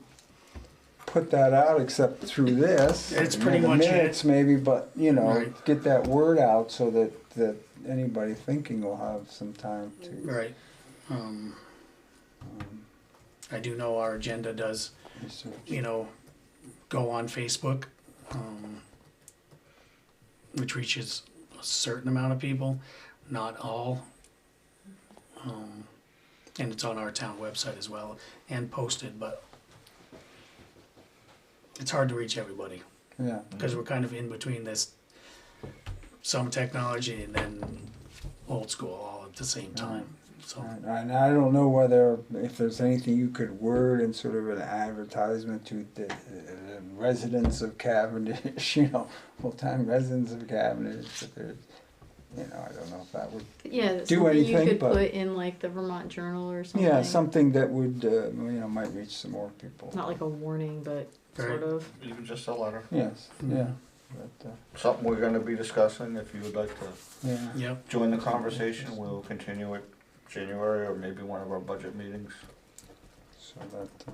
put that out except through this. It's and pretty the much it. minutes maybe, but, Right. get that word out so that anybody thinking will have some time to. Right. I do know our agenda does, research. go on Facebook, which reaches a certain amount of people, not all. And it's on our town website as well and posted, but it's hard to reach everybody Yeah. because we're kind of in between this, some technology and then old school all at the same time. So And I don't know whether, if there's anything you could word in sort of an advertisement to the residents of Cavendish, full-time residents of Cavendish, if there's, I don't know if that would, Yeah, that's Do something anything, you could but- put in like the Vermont Journal or something. yeah, something that would, might reach some more people. Not like a warning, but sort of. Even just a letter. Yes, yeah, but, Something we're gonna be discussing, if you would like to yeah. yep. join the conversation, we'll continue it January or maybe one of our budget meetings. So that,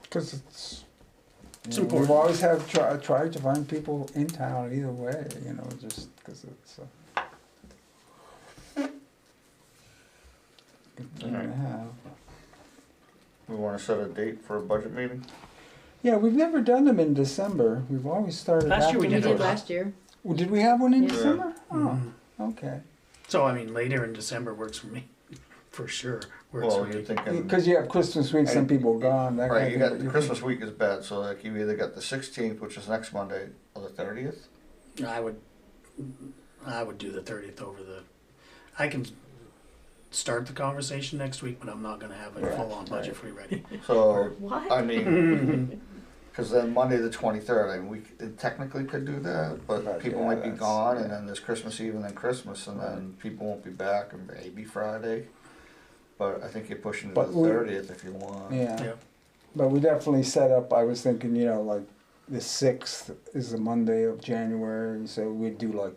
because it's, It's we've important. always tried to find people in town either way, just because it's a good thing to Alright. have. We wanna set a date for a budget meeting? Yeah, we've never done them in December. We've always started Last year we after We did did the- last year. Well, did we have one in Yeah. December? Oh, Mhm. okay. So I mean, later in December works for me, for sure. Works Well, for you're me. thinking, Because you have Christmas week, some people are gone. That right, kind you of got, thing, the but Christmas week is bad, so like you either got the 16th, which is next Monday, or the 30th? I would do the 30th over the. I can start the conversation next week, but I'm not going to have a Right, full-on budget right. for you ready. So, What? I mean, because then Monday the 23rd, I mean, we technically could do that, but Right, people yeah, might be that's- gone, and yeah. then there's Christmas Eve and then Christmas, and then people won't be back, and maybe Friday. But I think you're pushing to the But we- 30th if you want. Yeah. Yep. But we definitely set up, I was thinking, like the 6th is the Monday of January, so we'd do like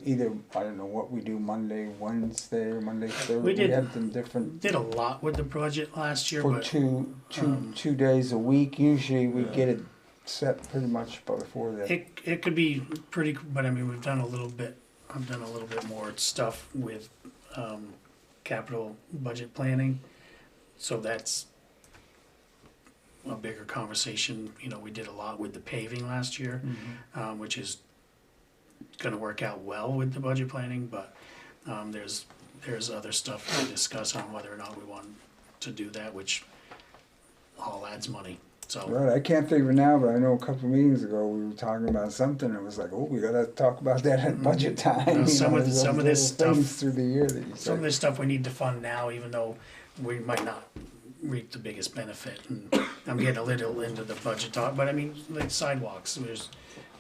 either, I don't know what we do, Monday, Wednesday, or Monday, Thursday. We did- have them different Did a lot with the budget last year, for but two days a week. Usually we get it set pretty much before that. it could be pretty. But I mean, we've done a little bit. I've done a little bit more stuff with capital budget planning, so that's a bigger conversation. We did a lot with the paving last year, which is going to work out well with the budget planning, but there's other stuff to discuss on whether or not we want to do that, which all adds money. So Right, I can't think of it now, but I know a couple of meetings ago we were talking about something. And it was like, oh, we gotta talk about that at budget time. Well, some of there's some of those this little things stuff- through the year that you some of say. this stuff we need to fund now, even though we might not reap the biggest benefit. And I'm getting a little into the budget talk, but I mean, like sidewalks, there's,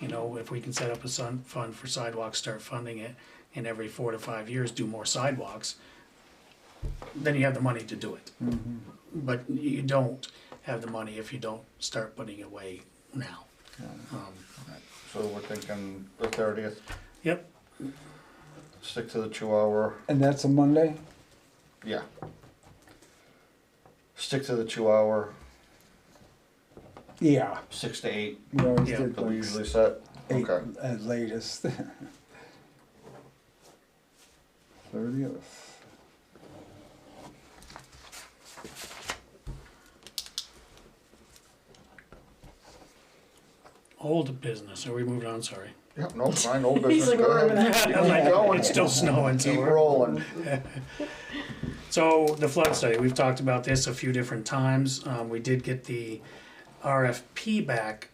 if we can set up a fund for sidewalks, start funding it, and every 4 to 5 years do more sidewalks, then you have the money to do it. Mhm. But you don't have the money if you don't start putting it away now. So we're thinking the 30th, Yep, stick to the 2-hour, And that's a Monday? yeah. Stick to the 2-hour Yeah, 6 to 8 we always Yeah. did that we like usually set? 8 Okay. at latest. 30th. Old business, are we moving on, sorry? Yep, no, fine, old He's business, like, go "We're over ahead. that." Keep I'm like, going. it's still snowing, so Keep we're- rolling. So the flood study, we've talked about this a few different times. We did get the RFP back,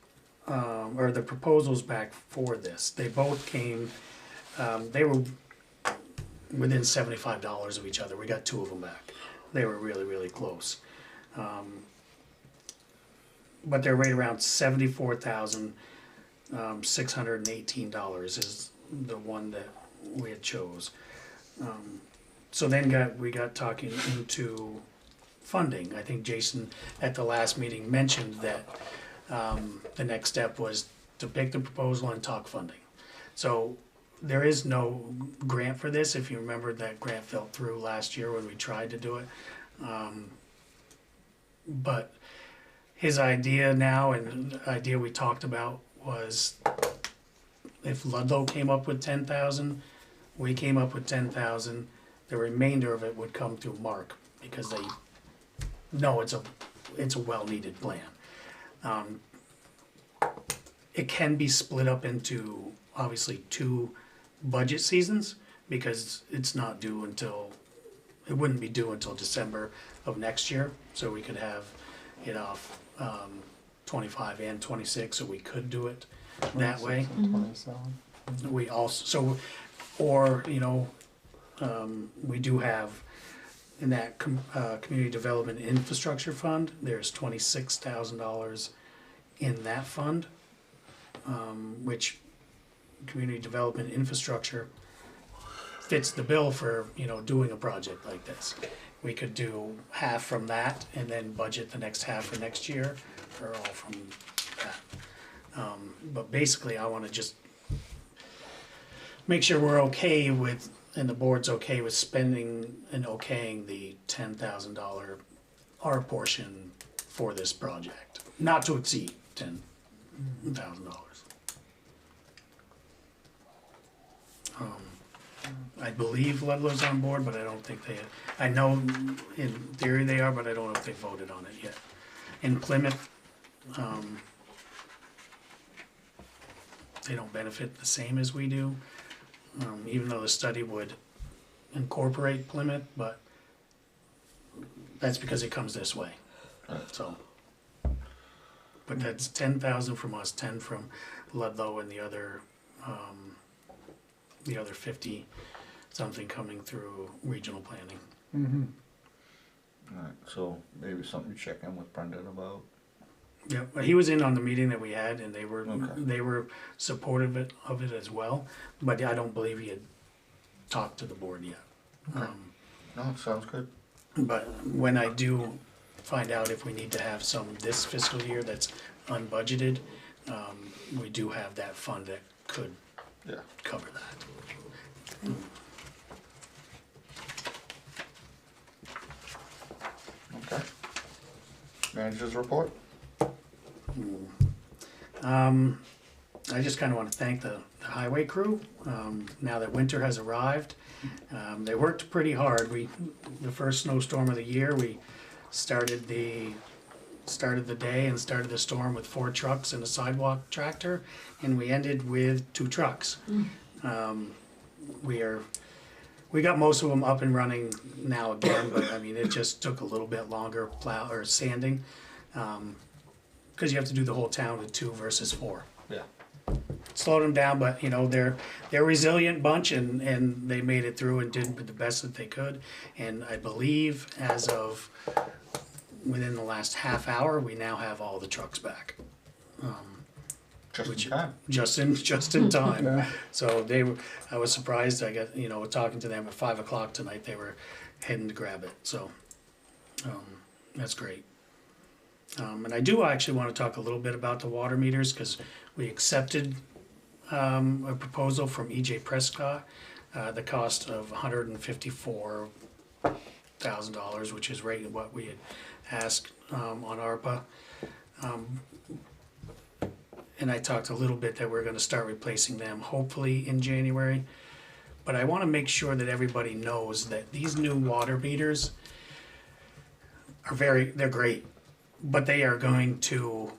or the proposals back for this. They both came, they were within $75 of each other. We got two of them back. They were really, really close. But they're right around $74,618 is the one that we had chose. So then we got talking into funding. I think Jason at the last meeting mentioned that the next step was to pick the proposal and talk funding. So there is no grant for this. If you remember, that grant fell through last year when we tried to do it. But his idea now, and the idea we talked about, was if Ludlow came up with 10,000, we came up with 10,000, the remainder of it would come through Mark, because they know it's a well-needed plan. It can be split up into, obviously, 2 budget seasons, because it's not due until, it wouldn't be due until December of next year, so we could have it off 25 and 26, so we could do it that way. 26 and 27. We also, so, or, we do have in that community development infrastructure fund, there's $26,000 in that fund, which community development infrastructure fits the bill for, doing a project like this. We could do half from that and then budget the next half for next year, or all from that. But basically, I wanna just make sure we're okay with, and the board's okay with spending and okaying the $10,000, our portion for this project, not to exceed $10,000. I believe Ludlow's on board, but I don't think I know in theory they are, but I don't know if they voted on it yet. In Plymouth, they don't benefit the same as we do, even though the study would incorporate Plymouth, but that's because it comes this way, so. But that's 10,000 from us, 10 from Ludlow, and the other 50 something coming through regional planning. Mm-hmm. Alright, so maybe something to check in with Brendan about. Yeah, but he was in on the meeting that we had, and they were Okay. supportive of it as well, but I don't believe he had talked to the board yet. Okay. No, it sounds good. But when I do find out if we need to have some this fiscal year that's unbudgeted, we do have that fund that could Yeah. cover that. Okay. Manager's report? I just kind of want to thank the highway crew. Now that winter has arrived, they worked pretty hard. The first snowstorm of the year, we started the day and started the storm with 4 trucks and a sidewalk tractor, and we ended with 2 trucks. We got most of them up and running now again, but I mean, it just took a little bit longer plow or sanding, because you have to do the whole town with 2 versus 4. Yeah. Slowed them down, but they're a resilient bunch, and they made it through and did the best that they could. And I believe as of within the last half hour, we now have all the trucks back. Just in time. Just in time. Yeah. So I was surprised. I got talking to them at 5 o'clock tonight. They were heading to grab it. So that's great. And I do actually want to talk a little bit about the water meters, because we accepted a proposal from E.J. Prescott, the cost of $154,000, which is right at what we had asked on ARPA. And I talked a little bit that we're gonna start replacing them hopefully in January. But I wanna make sure that everybody knows that these new water meters are they're great, but they are going to,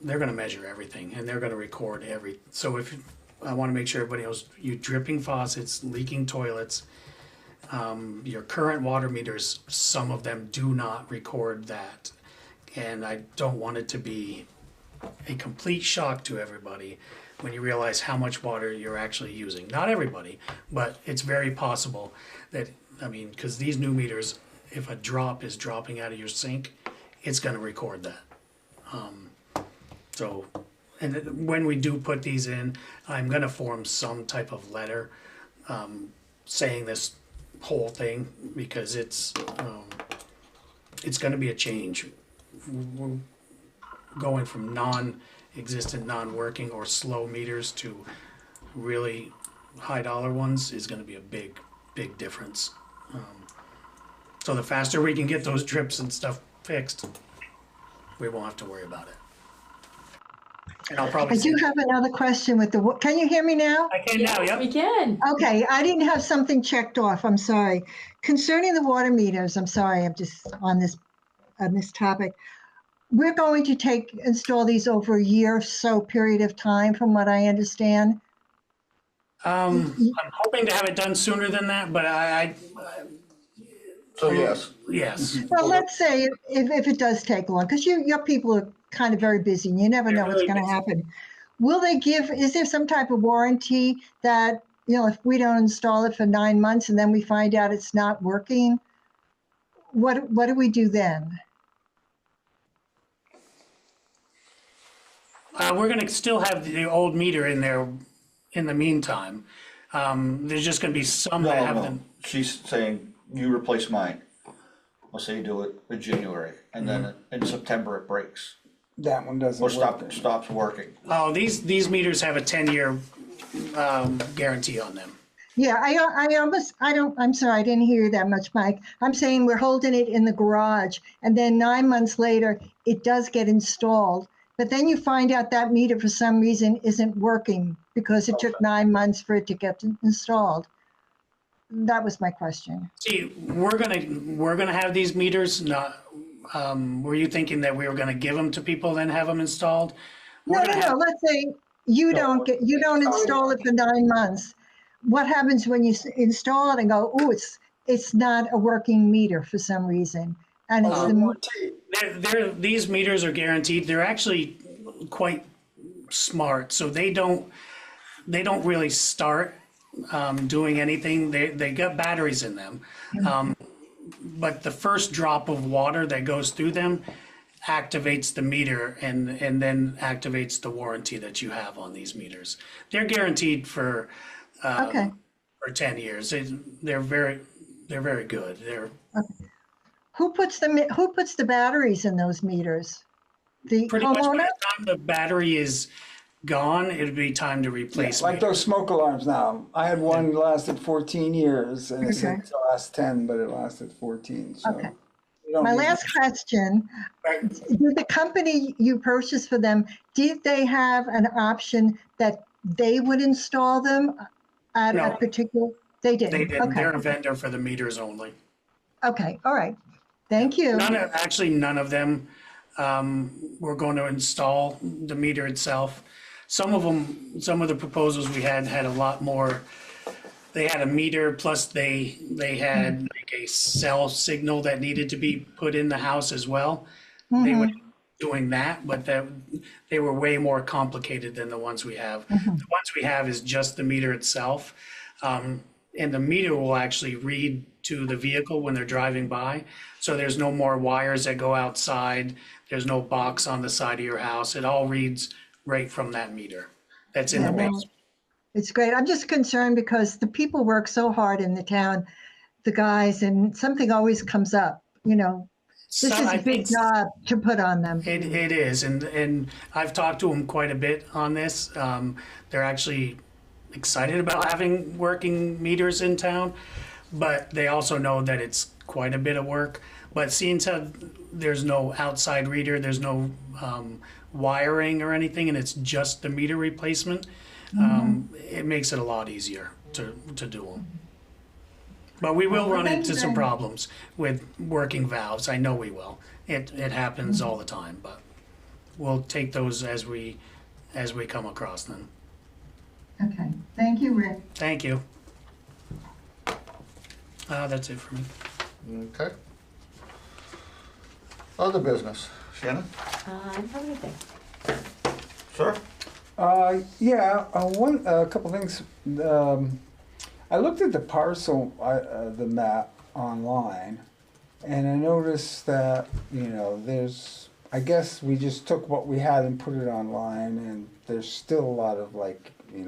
they're gonna measure everything and they're gonna record so I wanna make sure everybody knows, you dripping faucets, leaking toilets, your current water meters, some of them do not record that. And I don't want it to be a complete shock to everybody when you realize how much water you're actually using. Not everybody, but it's very possible that, because these new meters, if a drop is dropping out of your sink, it's gonna record that. When we do put these in, I'm gonna form some type of letter saying this whole thing, because it's gonna be a change. We're going from non-existent, non-working or slow meters to really high dollar ones is gonna be a big difference. So the faster we can get those drips and stuff fixed, we won't have to worry about it. And I'll probably I do have another question with can you hear me now? I can now, yep. We can. Okay, I didn't have something checked off, I'm sorry. Concerning the water meters, I'm sorry, I'm just on this topic. We're going to install these over a year or so period of time, from what I understand. I'm hoping to have it done sooner than that, but So yes. yes. Well, let's say if it does take long, because your people are kind of very busy and you never know what's going to happen. Is there some type of warranty that, if we don't install it for 9 months and then we find out it's not working, what do we do then? We're gonna still have the old meter in there in the meantime. There's just gonna be some that have them. She's saying you replace mine. Let's say you do it in January, and then in September it breaks That one doesn't or work. stops working. Oh, these meters have a 10-year guarantee on them. Yeah, I'm sorry, I didn't hear you that much, Mike. I'm saying we're holding it in the garage and then 9 months later, it does get installed. But then you find out that meter for some reason isn't working because it took 9 months for it to get installed. That was my question. See, we're gonna have these meters. Not, were you thinking that we were gonna give them to people then have them installed? No. Let's say you don't install it for 9 months. What happens when you install it and go, oh, it's not a working meter for some reason? And it's these meters are guaranteed. They're actually quite smart, so they don't really start doing anything. They got batteries in them, but the first drop of water that goes through them activates the meter and then activates the warranty that you have on these meters. They're guaranteed for 10 years. They're very good. Who puts the batteries in those meters? The Pretty much by homeowner? the time the battery is gone, it'd be time to replace Like meter. those smoke alarms now. I had one that lasted 14 years and it said to last 10, but it lasted 14. So Okay. you don't My need- last question, did the company you purchased for them, did they have an option that they would install them at No. a particular? They did. They did. Okay. They're a vendor for the meters only. Okay. All right. Thank you. None of them were going to install the meter itself. Some of the proposals we had a lot more. They had a meter plus they had like a cell signal that needed to be put in the house as well. They were doing that, but they were way more complicated than the ones we have. The ones we have is just the meter itself. And the meter will actually read to the vehicle when they're driving by. So there's no more wires that go outside. There's no box on the side of your house. It all reads right from that meter that's in the basement. It's great. I'm just concerned because the people work so hard in the town, the guys, and something always comes up, This is a big job to put on them. It is, and I've talked to them quite a bit on this. They're actually excited about having working meters in town, but they also know that it's quite a bit of work. But seeing how there's no outside reader, there's no wiring or anything, and it's just the meter replacement, it makes it a lot easier to do them. But we will run into some problems with working valves. I know we will. It happens all the time, but we'll take those as we come across them. Okay, thank you, Rick. Thank you. That's it for me. Okay. Other business. Shannon? I don't have anything. Sir? A couple things. I looked at the parcel, the map online, and I noticed that, there's, I guess we just took what we had and put it online, and there's still a lot of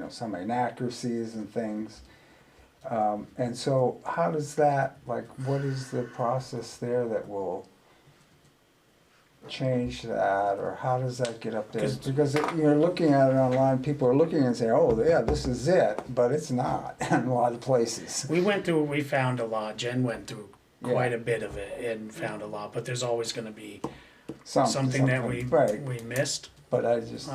some inaccuracies and things. And so how does that, what is the process there that will change that, or how does that get updated? Because you're looking at it online, people are looking and say, oh yeah, this is it, but it's not in a lot of places. We found a lot. Jen went through quite a bit of it and found a lot, but there's always going to be something that we missed. But I just...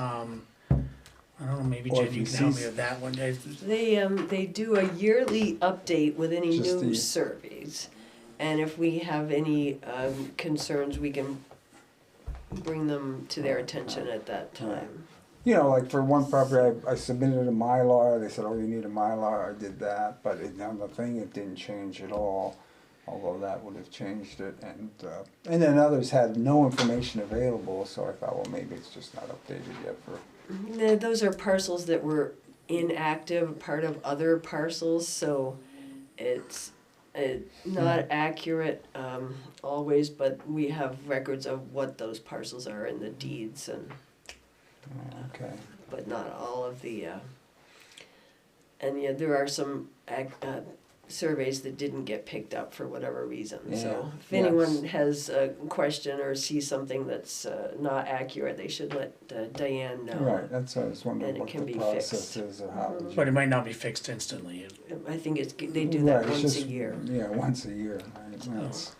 I don't know, maybe Jen, you can help me with that one. They do a yearly update with any new surveys. And if we have any concerns, we can bring them to their attention at that time. For one property, I submitted a Mylar. They said, oh, you need a Mylar. I did that. But on the thing, it didn't change at all, although that would have changed it. And then others had no information available, so I thought, well, maybe it's just not updated yet for... Those are parcels that were inactive, part of other parcels, so it's not accurate always, but we have records of what those parcels are in the deeds, and okay. But not all of the and there are some surveys that didn't get picked up for whatever reason. So if anyone has a question or sees something that's not accurate, they should let Diane know. Right, that's what I was wondering, and what it can the be process fixed. is, or how. But it might not be fixed instantly. I think they do that Right, once a year. Yeah, once a year. Right?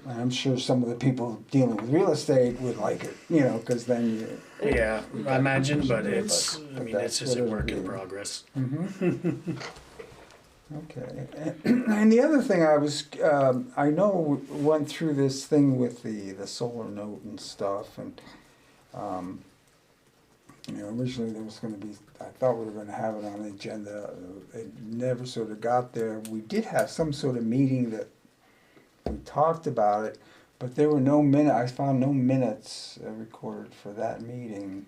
And I'm sure some of the people dealing with real estate would like it, because then you... Yeah, I imagine, but it's that's just a what work it'll in be. progress. Okay, and the other thing I know we went through this thing with the solar note and stuff, and originally there was going to be, I thought we were going to have it on the agenda. It never sort of got there. We did have some sort of meeting that we talked about it, but there were no minutes. I found no minutes recorded for that meeting.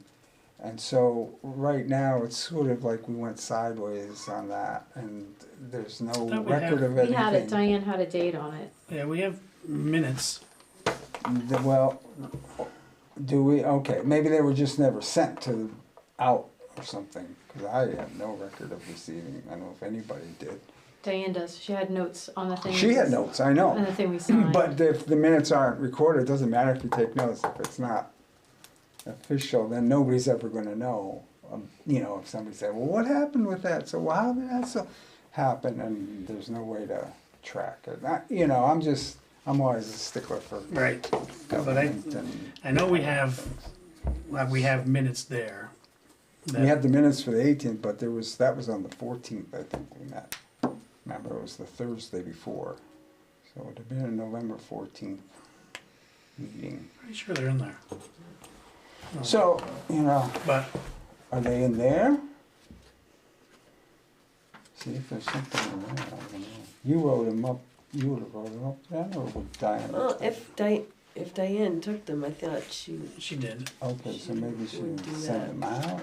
And so right now it's sort of like we went sideways on that, and there's no record of anything. We had it, Diane had a date on it. Yeah, we have minutes. Well, do we? Okay, maybe they were just never sent out or something, because I have no record of receiving. I don't know if anybody did. Diane does. She had notes on the thing. She had notes, I know. On the thing we signed. But if the minutes aren't recorded, it doesn't matter if you take notes. If it's not official, then nobody's ever going to know. If somebody said, well, what happened with that? So how did that happen? And there's no way to track it. I'm always a stickler for government. But I know we have minutes there. We had the minutes for the 18th, but that was on the 14th, I think we met. Remember, it was the Thursday before. So it would have been a November 14th meeting. Pretty sure they're in there. So, but are they in there? See if there's something in there. I don't know. You wrote them up. You would have wrote them up then, or would Diane? Well, if Diane took them, I thought she did. Okay, so maybe she would do sent them that. out.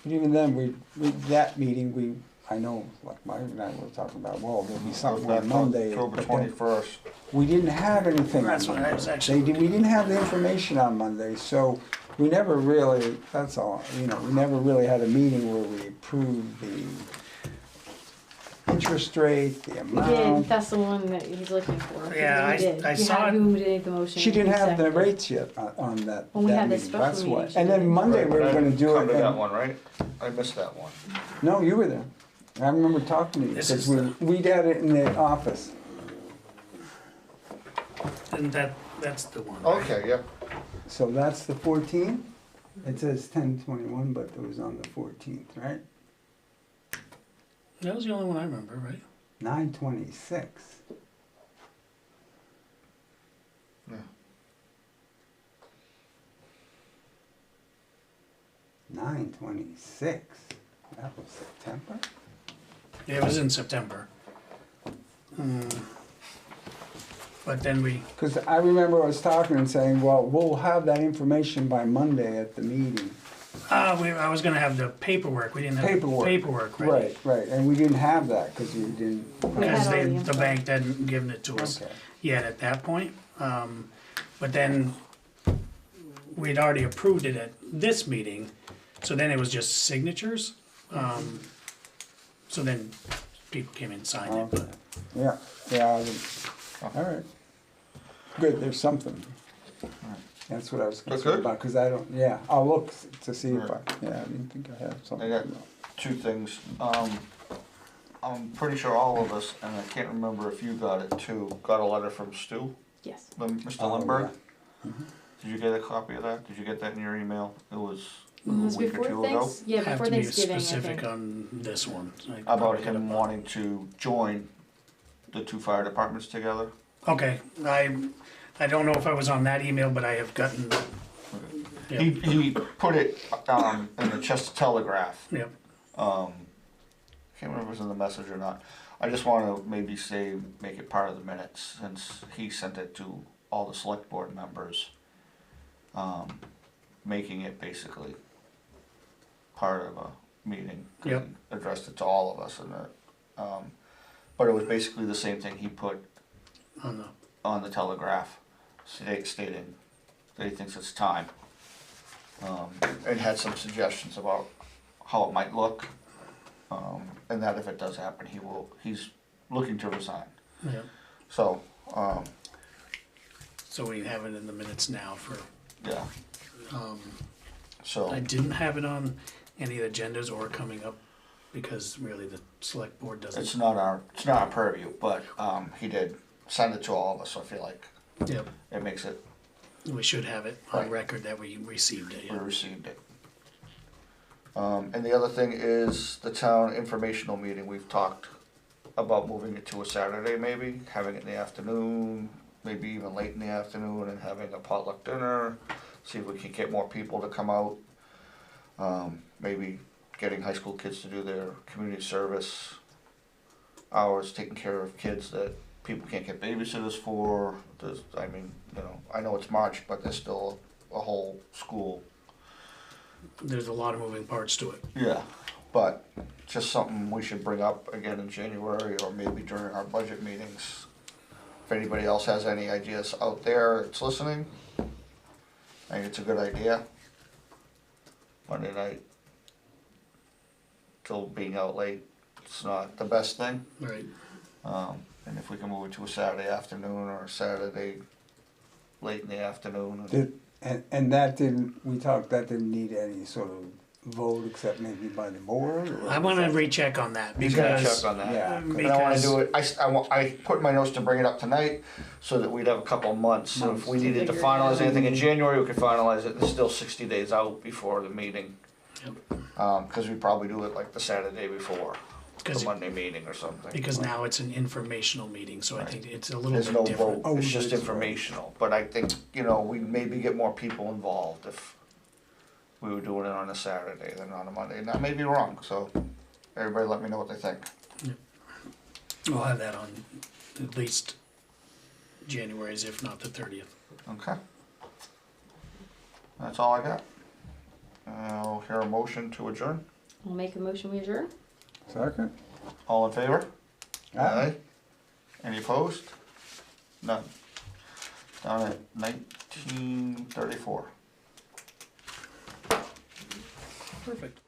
But even then, that meeting, I know, like Mike and I were talking about, well, there'll be something on Monday. October 21st. We didn't have anything That's on what Monday. I was actually We didn't have the information on Monday, so we never really, that's all, we never really had a meeting where we approved the interest rate, the We did. amount. That's the one that he's looking for. Yeah, We did. I You saw had it. who made the motion. She didn't who have the seconded. rates yet on that When we had the meeting, special that's meeting, why. she And then did. Monday we were gonna do Come it. to that and- one, right? I missed that one. No, you were there. I remember talking to you, This because is we'd had it in the office. And that's the one. Okay, yep. So that's the 14th? It says 10/21, but it was on the 14th, right? That was the only one I remember, right? 9/26. Yeah. 9/26. That was September? Yeah, it was in September. But then we, Because I remember us talking and saying, well, we'll have that information by Monday at the meeting. I was gonna have the paperwork, we didn't have the Paperwork. paperwork ready. Right, right, and we didn't have that because we didn't. We had Because all the the info. bank hadn't given it to us Okay. yet at that point. But then we'd already approved it at this meeting, so then it was just signatures. So then people came in and signed it, but Yeah, yeah, all right. Good, there's something. That's what I was concerned good? about, because I don't, yeah, I'll look to see if I, Alright. yeah, I didn't think I had I something. got two things. I'm pretty sure all of us, and I can't remember if you got it too, got a letter from Stu, Yes. Mr. Oh, Lindbergh. yeah. Did you get a copy of that? Did you get that in your email? It was a It was week or before two ago. thanks, yeah, have before to be Thanksgiving, I specific think. on this one. I About probably him could've- wanting to join the two fire departments together. Okay, I don't know if I was on that email, but I have gotten, yeah, He put it in the Chester Telegraph. yeah. Can't remember if it was in the message or not. I just want to maybe say, make it part of the minutes, since he sent it to all the select board members. Making it basically part of a meeting. 'Cause Yep. he addressed it to all of us, and but it was basically the same thing he put on the Telegraph, stating that he thinks it's time. And had some suggestions about how it might look, and that if it does happen, he's looking to resign. Yeah. So, So we have it in the minutes now for, yeah, so, I didn't have it on any of the agendas or coming up because really the select board it's doesn't. not our purview, but, he did send it to all of us, so I feel like Yep, it makes it, we should have it on Right. record that we received it, we yeah. received it. And the other thing is the town informational meeting, we've talked about moving it to a Saturday maybe, having it in the afternoon, maybe even late in the afternoon, and having a potluck dinner, see if we can get more people to come out. Maybe getting high school kids to do their community service hours, taking care of kids that people can't get babysitters for. I mean, I know it's March, but there's still a whole school. There's a lot of moving parts to it. Yeah, but just something we should bring up again in January, or maybe during our budget meetings. If anybody else has any ideas out there that's listening, I think it's a good idea. Monday night, till being out late, it's not the best thing. Right. And if we can move it to a Saturday afternoon or a Saturday late in the afternoon. And that didn't, we talked, that didn't need any sort of vote except maybe by the board? Or I wanna recheck on that He's gonna because, check on that. Yeah, And I wanna because, do it, I put in my notes to bring it up tonight, so that we'd have a couple of months, so if we needed to figure it finalize out. anything in January, we could finalize it, it's still 60 days out before the meeting. Cause we probably do it like the Saturday before, the 'Cause- Monday meeting or something. because now it's an informational meeting, so I think it's a little There's bit no different. vote, it's Oh, just there's- informational, but I think, we'd maybe get more people involved if we were doing it on a Saturday than on a Monday, and I may be wrong, so everybody let me know what they think. We'll have that on at least January's, if not the 30th. Okay. That's all I got. I'll hear a motion to adjourn. I'll make a motion, we adjourn. Second? All in favor? Aye. Any opposed? None. Down at 1934. Perfect.